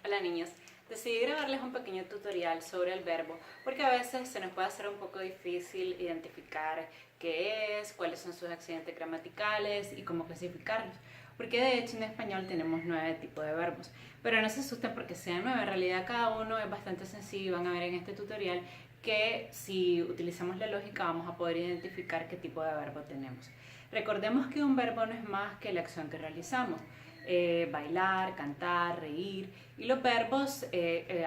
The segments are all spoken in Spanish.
Hola niños, decidí grabarles un pequeño tutorial sobre el verbo porque a veces se nos puede hacer un poco difícil identificar qué es, cuáles son sus accidentes gramaticales y cómo clasificarlos. Porque de hecho en español tenemos 9 tipos de verbos, pero no se asusten porque sean 9, en realidad cada uno es bastante sencillo y van a ver en este tutorial que si utilizamos la lógica vamos a poder identificar qué tipo de verbo tenemos. Recordemos que un verbo no es más que la acción que realizamos. Bailar, cantar, reír, y los verbos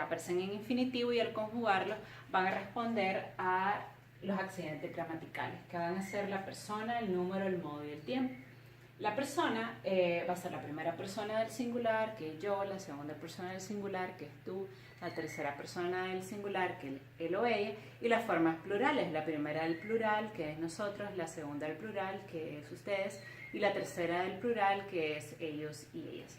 aparecen en infinitivo y al conjugarlos van a responder a los accidentes gramaticales, que van a ser la persona, el número, el modo y el tiempo. La persona va a ser la primera persona del singular, que es yo, la segunda persona del singular, que es tú, la tercera persona del singular, que es él o ella, y las formas plurales, la primera del plural, que es nosotros, la segunda del plural, que es ustedes, y la tercera del plural, que es ellos y ellas.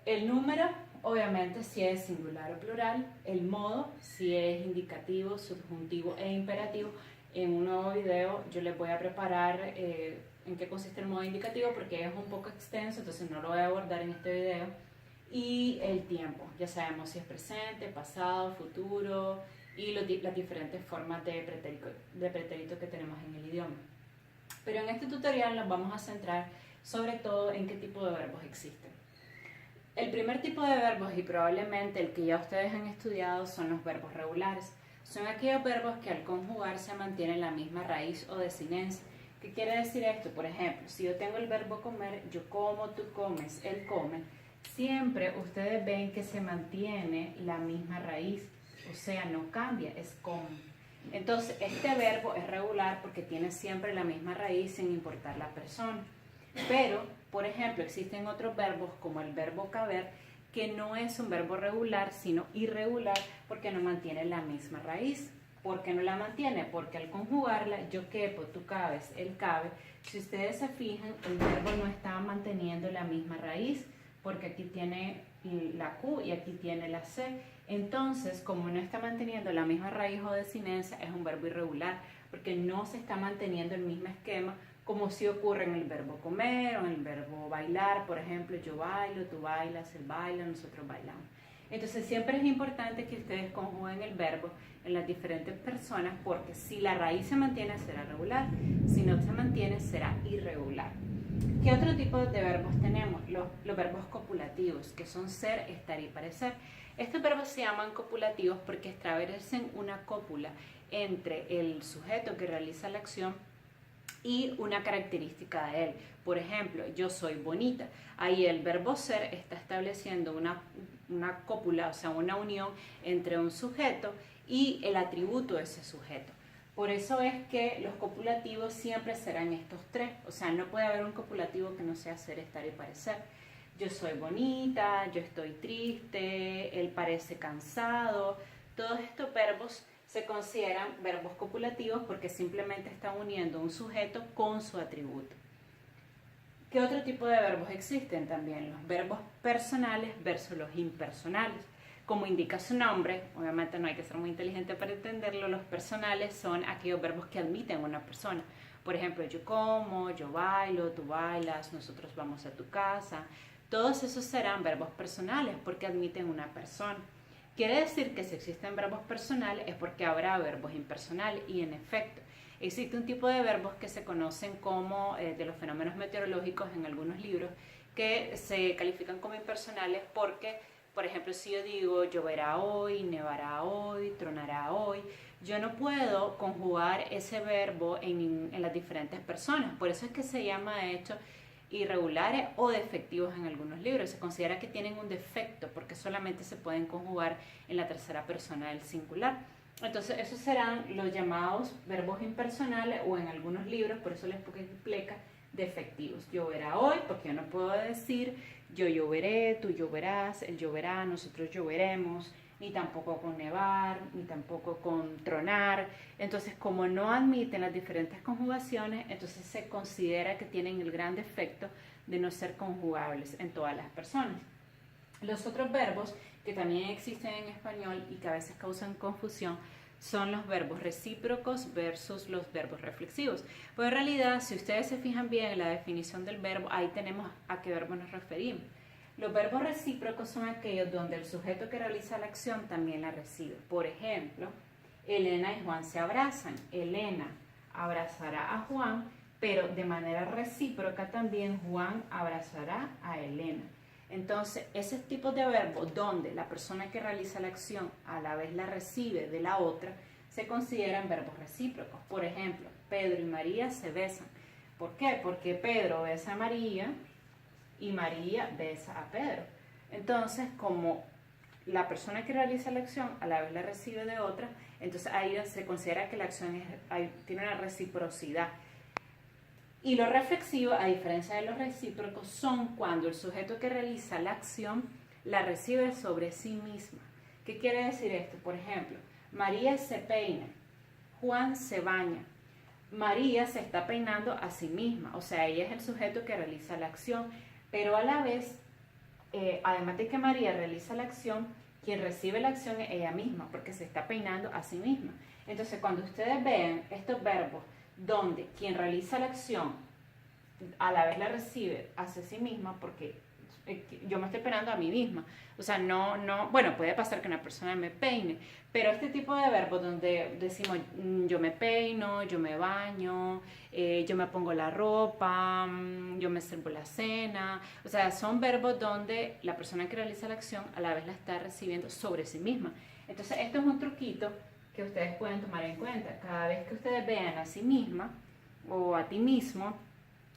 El número, obviamente, si es singular o plural, el modo, si es indicativo, subjuntivo e imperativo. En un nuevo video yo les voy a preparar en qué consiste el modo indicativo porque es un poco extenso, entonces no lo voy a abordar en este video. Y el tiempo, ya sabemos si es presente, pasado, futuro y las diferentes formas de pretérito que tenemos en el idioma. Pero en este tutorial nos vamos a centrar sobre todo en qué tipo de verbos existen. El primer tipo de verbos, y probablemente el que ya ustedes han estudiado, son los verbos regulares. Son aquellos verbos que al conjugarse mantienen la misma raíz o desinencia. ¿Qué quiere decir esto? Por ejemplo, si yo tengo el verbo comer, yo como, tú comes, él come, siempre ustedes ven que se mantiene la misma raíz, o sea, no cambia, es como. Entonces, este verbo es regular porque tiene siempre la misma raíz sin importar la persona. Pero, por ejemplo, existen otros verbos como el verbo caber, que no es un verbo regular, sino irregular porque no mantiene la misma raíz. ¿Por qué no la mantiene? Porque al conjugarla, yo quepo, tú cabes, él cabe, si ustedes se fijan, el verbo no está manteniendo la misma raíz, porque aquí tiene la Q y aquí tiene la C. Entonces, como no está manteniendo la misma raíz o desinencia, es un verbo irregular, porque no se está manteniendo el mismo esquema como si ocurre en el verbo comer o en el verbo bailar. Por ejemplo, yo bailo, tú bailas, él baila, nosotros bailamos. Entonces siempre es importante que ustedes conjuguen el verbo en las diferentes personas porque si la raíz se mantiene será regular, si no se mantiene será irregular. ¿Qué otro tipo de verbos tenemos? Los verbos copulativos, que son ser, estar y parecer. Estos verbos se llaman copulativos porque establecen una cópula entre el sujeto que realiza la acción y una característica de él. Por ejemplo, yo soy bonita. Ahí el verbo ser está estableciendo una cópula, o sea, una unión entre un sujeto y el atributo de ese sujeto. Por eso es que los copulativos siempre serán estos tres. O sea, no puede haber un copulativo que no sea ser, estar y parecer. Yo soy bonita, yo estoy triste, él parece cansado. Todos estos verbos se consideran verbos copulativos porque simplemente están uniendo un sujeto con su atributo. ¿Qué otro tipo de verbos existen también? Los verbos personales versus los impersonales. Como indica su nombre, obviamente no hay que ser muy inteligente para entenderlo, los personales son aquellos verbos que admiten una persona. Por ejemplo, yo como, yo bailo, tú bailas, nosotros vamos a tu casa. Todos esos serán verbos personales porque admiten una persona. Quiere decir que si existen verbos personales es porque habrá verbos impersonales y en efecto existe un tipo de verbos que se conocen como de los fenómenos meteorológicos en algunos libros que se califican como impersonales porque, por ejemplo, si yo digo lloverá hoy, nevará hoy, tronará hoy, yo no puedo conjugar ese verbo en las diferentes personas. Por eso es que se llama de hecho irregulares o defectivos en algunos libros. Se considera que tienen un defecto porque solamente se pueden conjugar en la tercera persona del singular. Entonces esos serán los llamados verbos impersonales o en algunos libros, por eso les explica, defectivos. Lloverá hoy porque yo no puedo decir yo lloveré, tú lloverás, él lloverá, nosotros lloveremos, ni tampoco con nevar, ni tampoco con tronar. Entonces, como no admiten las diferentes conjugaciones, entonces se considera que tienen el gran defecto de no ser conjugables en todas las personas. Los otros verbos que también existen en español y que a veces causan confusión son los verbos recíprocos versus los verbos reflexivos. Pues en realidad, si ustedes se fijan bien en la definición del verbo, ahí tenemos a qué verbo nos referimos. Los verbos recíprocos son aquellos donde el sujeto que realiza la acción también la recibe. Por ejemplo, Elena y Juan se abrazan. Elena abrazará a Juan, pero de manera recíproca también Juan abrazará a Elena. Entonces, ese tipo de verbos donde la persona que realiza la acción a la vez la recibe de la otra, se consideran verbos recíprocos. Por ejemplo, Pedro y María se besan. ¿Por qué? Porque Pedro besa a María y María besa a Pedro. Entonces, como la persona que realiza la acción a la vez la recibe de otra, entonces ahí se considera que la acción tiene una reciprocidad. Y lo reflexivo, a diferencia de los recíprocos, son cuando el sujeto que realiza la acción la recibe sobre sí misma. ¿Qué quiere decir esto? Por ejemplo, María se peina, Juan se baña. María se está peinando a sí misma, o sea, ella es el sujeto que realiza la acción, pero a la vez, además de que María realiza la acción, quien recibe la acción es ella misma, porque se está peinando a sí misma. Entonces, cuando ustedes vean estos verbos donde quien realiza la acción a la vez la recibe hacia sí misma, porque yo me estoy peinando a mí misma, o sea, bueno, puede pasar que una persona me peine, pero este tipo de verbos donde decimos yo me peino, yo me baño, yo me pongo la ropa, yo me sirvo la cena, o sea, son verbos donde la persona que realiza la acción a la vez la está recibiendo sobre sí misma. Entonces, esto es un truquito que ustedes pueden tomar en cuenta. Cada vez que ustedes vean a sí misma o a ti mismo,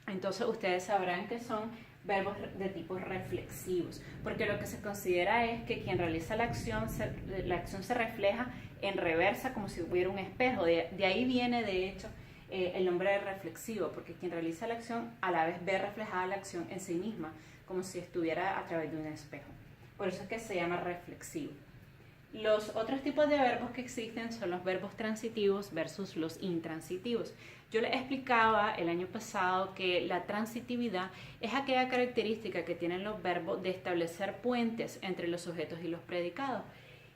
entonces ustedes sabrán que son verbos de tipo reflexivos, porque lo que se considera es que quien realiza la acción se refleja en reversa como si hubiera un espejo. De ahí viene, de hecho, el nombre de reflexivo, porque quien realiza la acción a la vez ve reflejada la acción en sí misma, como si estuviera a través de un espejo. Por eso es que se llama reflexivo. Los otros tipos de verbos que existen son los verbos transitivos versus los intransitivos. Yo les explicaba el año pasado que la transitividad es aquella característica que tienen los verbos de establecer puentes entre los sujetos y los predicados,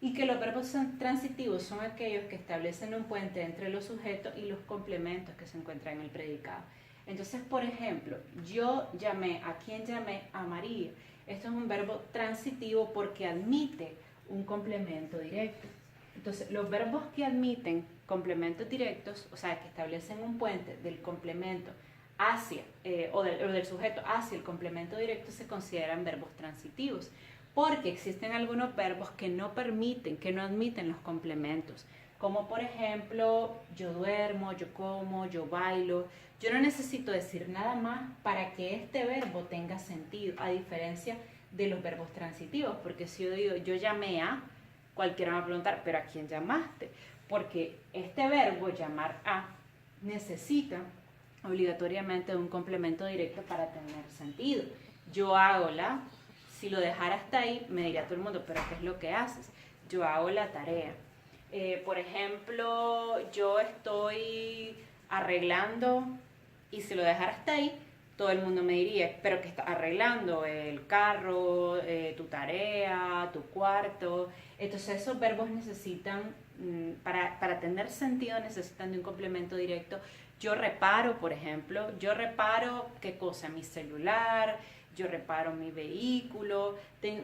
y que los verbos transitivos son aquellos que establecen un puente entre los sujetos y los complementos que se encuentran en el predicado. Entonces, por ejemplo, yo llamé, ¿a quién llamé? A María. Esto es un verbo transitivo porque admite un complemento directo. Entonces, los verbos que admiten complementos directos, o sea, que establecen un puente del complemento hacia, o del sujeto hacia el complemento directo, se consideran verbos transitivos, porque existen algunos verbos que no permiten, que no admiten los complementos, como por ejemplo, yo duermo, yo como, yo bailo. Yo no necesito decir nada más para que este verbo tenga sentido, a diferencia de los verbos transitivos, porque si yo digo, yo llamé a, cualquiera me va a preguntar, ¿pero a quién llamaste? Porque este verbo, llamar a, necesita obligatoriamente un complemento directo para tener sentido. Yo hago la, si lo dejara hasta ahí, me diría todo el mundo, ¿pero qué es lo que haces? Yo hago la tarea. Por ejemplo, yo estoy arreglando, y si lo dejara hasta ahí, todo el mundo me diría, pero que estás arreglando el carro, tu tarea, tu cuarto. Entonces esos verbos necesitan, para tener sentido, necesitan de un complemento directo. Yo reparo, por ejemplo, yo reparo, ¿qué cosa? Mi celular, yo reparo mi vehículo,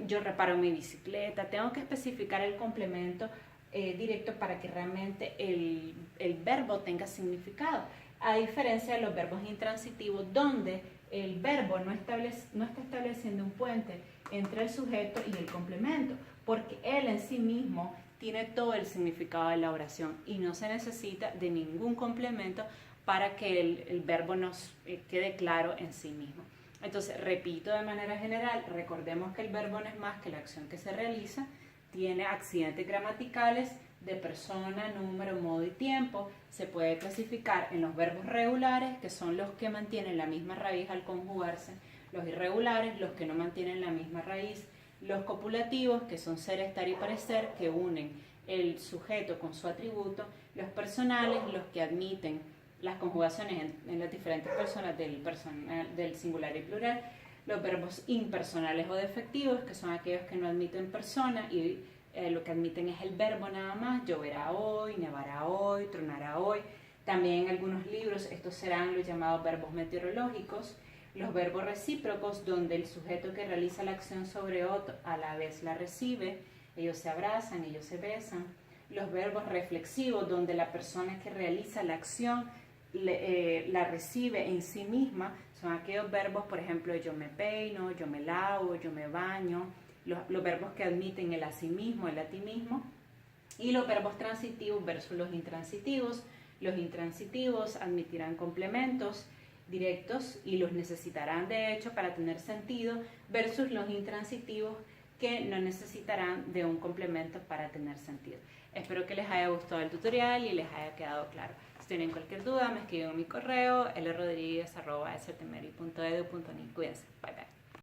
yo reparo mi bicicleta. Tengo que especificar el complemento directo para que realmente el verbo tenga significado. A diferencia de los verbos intransitivos, donde el verbo no está estableciendo un puente entre el sujeto y el complemento, porque él en sí mismo tiene todo el significado de la oración y no se necesita de ningún complemento para que el verbo nos quede claro en sí mismo. Entonces, repito de manera general, recordemos que el verbo no es más que la acción que se realiza, tiene accidentes gramaticales de persona, número, modo y tiempo. Se puede clasificar en los verbos regulares, que son los que mantienen la misma raíz al conjugarse, los irregulares, los que no mantienen la misma raíz, los copulativos, que son ser, estar y parecer, que unen el sujeto con su atributo, los personales, los que admiten las conjugaciones en las diferentes personas del singular y plural, los verbos impersonales o defectivos, que son aquellos que no admiten persona y lo que admiten es el verbo nada más, lloverá hoy, nevará hoy, tronará hoy. También en algunos libros estos serán los llamados verbos meteorológicos, Los verbos recíprocos, donde el sujeto que realiza la acción sobre otro a la vez la recibe, ellos se abrazan, ellos se besan. Los verbos reflexivos, donde la persona que realiza la acción la recibe en sí misma, son aquellos verbos, por ejemplo, yo me peino, yo me lavo, yo me baño, los verbos que admiten el a sí mismo, el a ti mismo, y los verbos transitivos versus los intransitivos. Los intransitivos admitirán complementos directos y los necesitarán de hecho para tener sentido, versus los intransitivos que no necesitarán de un complemento para tener sentido. Espero que les haya gustado el tutorial y les haya quedado claro. Si tienen cualquier duda, me escriben en mi correo lrodriguez@stmeri.edu.ni. Cuídense. Bye bye.